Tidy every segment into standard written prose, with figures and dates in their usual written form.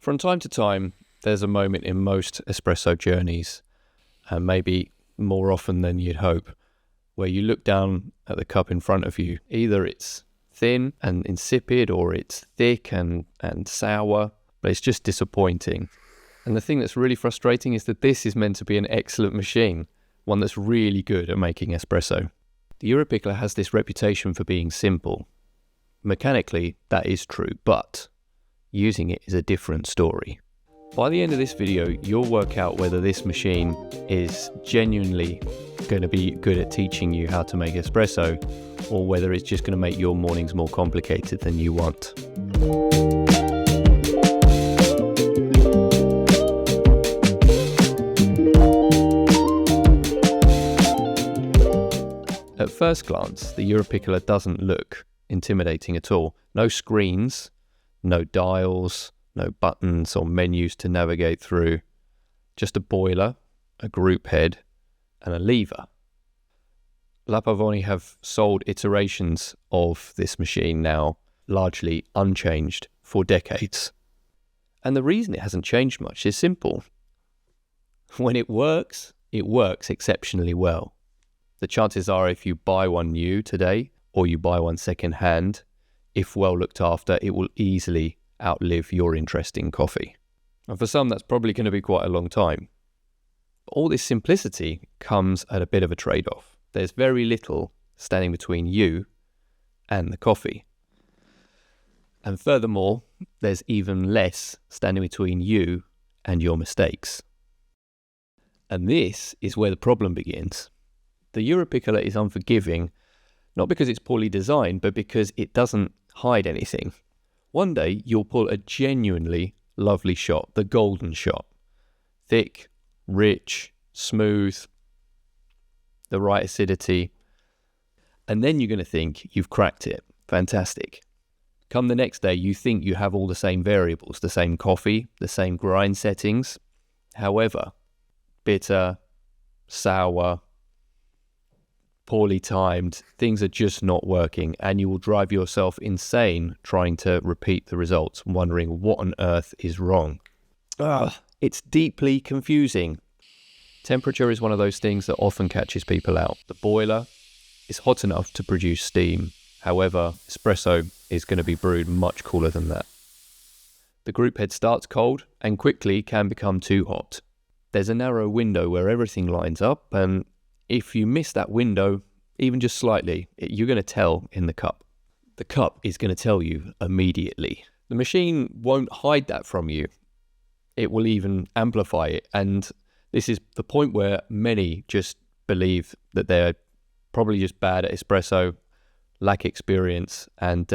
From time to time, there's a moment in most espresso journeys, and maybe more often than you'd hope, where you look down at the cup in front of you. Either it's thin and insipid, or it's thick and sour, but it's just disappointing. And the thing that's really frustrating is that this is meant to be an excellent machine, one that's really good at making espresso. The Europiccola has this reputation for being simple. Mechanically, that is true, but using it is a different story. By the end of this video, you'll work out whether this machine is genuinely going to be good at teaching you how to make espresso, or whether it's just going to make your mornings more complicated than you want. At first glance, the Europiccola doesn't look intimidating at all. No screens, no dials, no buttons or menus to navigate through. Just a boiler, a group head, and a lever. La Pavoni have sold iterations of this machine now, largely unchanged, for decades. And the reason it hasn't changed much is simple. When it works exceptionally well. The chances are if you buy one new today, or you buy one second hand, if well looked after, it will easily outlive your interest in coffee. And for some, that's probably going to be quite a long time. All this simplicity comes at a bit of a trade-off. There's very little standing between you and the coffee. And furthermore, there's even less standing between you and your mistakes. And this is where the problem begins. The Europiccola is unforgiving, not because it's poorly designed, but because it doesn't hide anything. One day, you'll pull a genuinely lovely shot, the golden shot. Thick, rich, smooth, the right acidity. And then you're going to think you've cracked it. Fantastic. Come the next day, you think you have all the same variables, the same coffee, the same grind settings. However, bitter, sour, poorly timed, things are just not working, and you will drive yourself insane trying to repeat the results, wondering what on earth is wrong. It's deeply confusing. Temperature is one of those things that often catches people out. The boiler is hot enough to produce steam. However, espresso is going to be brewed much cooler than that. The group head starts cold and quickly can become too hot. There's a narrow window where everything lines up, and if you miss that window, even just slightly, you're going to tell in the cup. The cup is going to tell you immediately. The machine won't hide that from you. It will even amplify it. And this is the point where many just believe that they're probably just bad at espresso, lack experience, and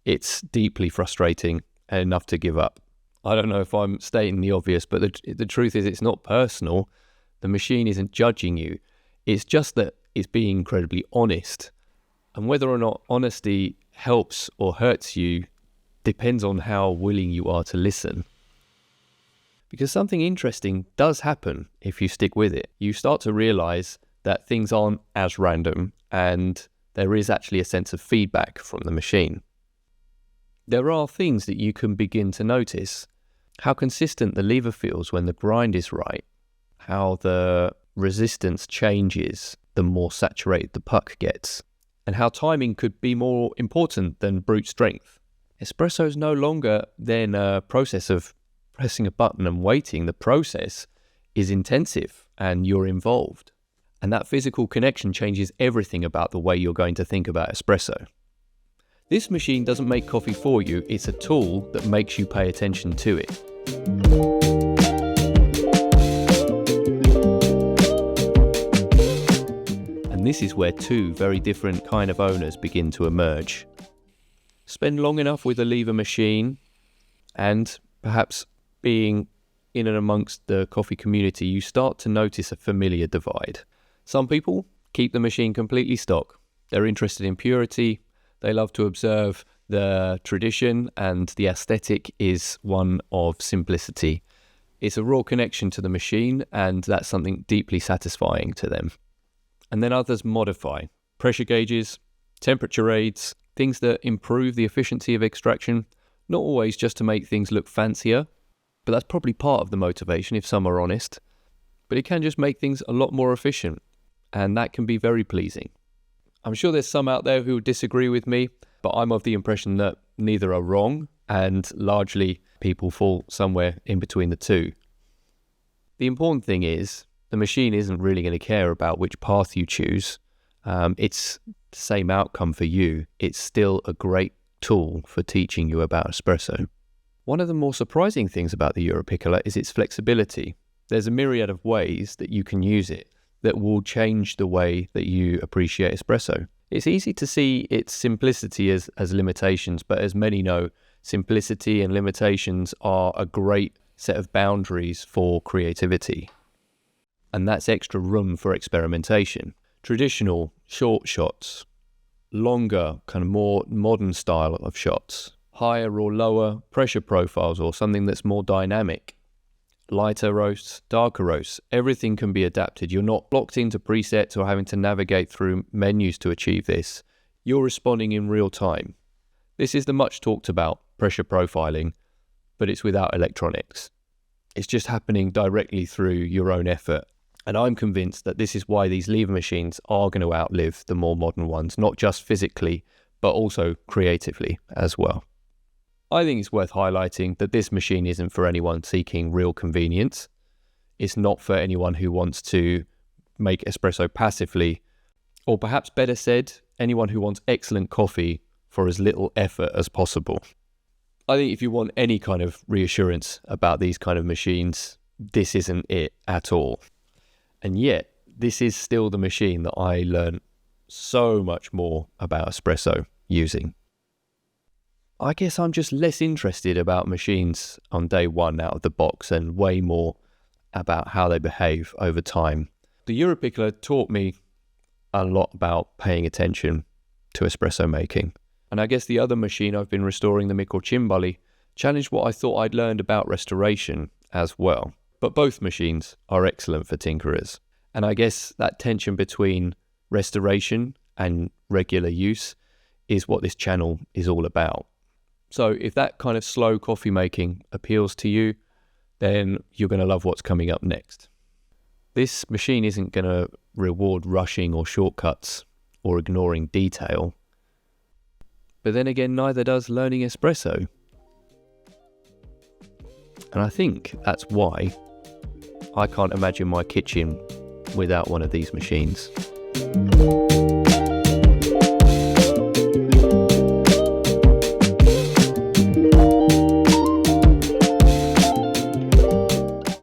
it's deeply frustrating and enough to give up. I don't know if I'm stating the obvious, but the truth is it's not personal. The machine isn't judging you. It's just that it's being incredibly honest. And whether or not honesty helps or hurts you depends on how willing you are to listen. Because something interesting does happen if you stick with it. You start to realize that things aren't as random, and there is actually a sense of feedback from the machine. There are things that you can begin to notice. How consistent the lever feels when the grind is right. How the resistance changes the more saturated the puck gets, and how timing could be more important than brute strength. Espresso is no longer then a process of pressing a button and waiting. The process is intensive and you're involved. And that physical connection changes everything about the way you're going to think about espresso. This machine doesn't make coffee for you, it's a tool that makes you pay attention to it. And this is where two very different kind of owners begin to emerge. Spend long enough with a lever machine, and perhaps being in and amongst the coffee community, you start to notice a familiar divide. Some people keep the machine completely stock. They're interested in purity. They love to observe the tradition, and the aesthetic is one of simplicity. It's a raw connection to the machine, and that's something deeply satisfying to them. And then others modify. Pressure gauges, temperature aids, things that improve the efficiency of extraction, not always just to make things look fancier, But that's probably part of the motivation if some are honest. But it can just make things a lot more efficient, and that can be very pleasing. I'm sure there's some out there who disagree with me, but I'm of the impression that neither are wrong, and largely people fall somewhere in between the two. The important thing is the machine isn't really going to care about which path you choose. It's the same outcome for you. It's still a great tool for teaching you about espresso. One of the more surprising things about the Europiccola is its flexibility. There's a myriad of ways that you can use it that will change the way that you appreciate espresso. It's easy to see its simplicity as limitations, but as many know, simplicity and limitations are a great set of boundaries for creativity. And that's extra room for experimentation. Traditional short shots, longer, kind of more modern style of shots, higher or lower pressure profiles or something that's more dynamic, lighter roasts, darker roasts, everything can be adapted. You're not locked into presets or having to navigate through menus to achieve this. You're responding in real time. This is the much talked about pressure profiling, but it's without electronics. It's just happening directly through your own effort. And I'm convinced that this is why these lever machines are going to outlive the more modern ones, not just physically, but also creatively as well. I think it's worth highlighting that this machine isn't for anyone seeking real convenience. It's not for anyone who wants to make espresso passively, or perhaps better said, anyone who wants excellent coffee for as little effort as possible. I think if you want any kind of reassurance about these kind of machines, this isn't it at all. And yet, this is still the machine that I learned so much more about espresso using. I guess I'm just less interested about machines on day one out of the box and way more about how they behave over time. The Europiccola taught me a lot about paying attention to espresso making. And I guess the other machine I've been restoring, the Cimbali, challenged what I thought I'd learned about restoration as well. But both machines are excellent for tinkerers. And I guess that tension between restoration and regular use is what this channel is all about. So if that kind of slow coffee making appeals to you, then you're going to love what's coming up next. This machine isn't going to reward rushing or shortcuts or ignoring detail. But then again, neither does learning espresso. And I think that's why I can't imagine my kitchen without one of these machines.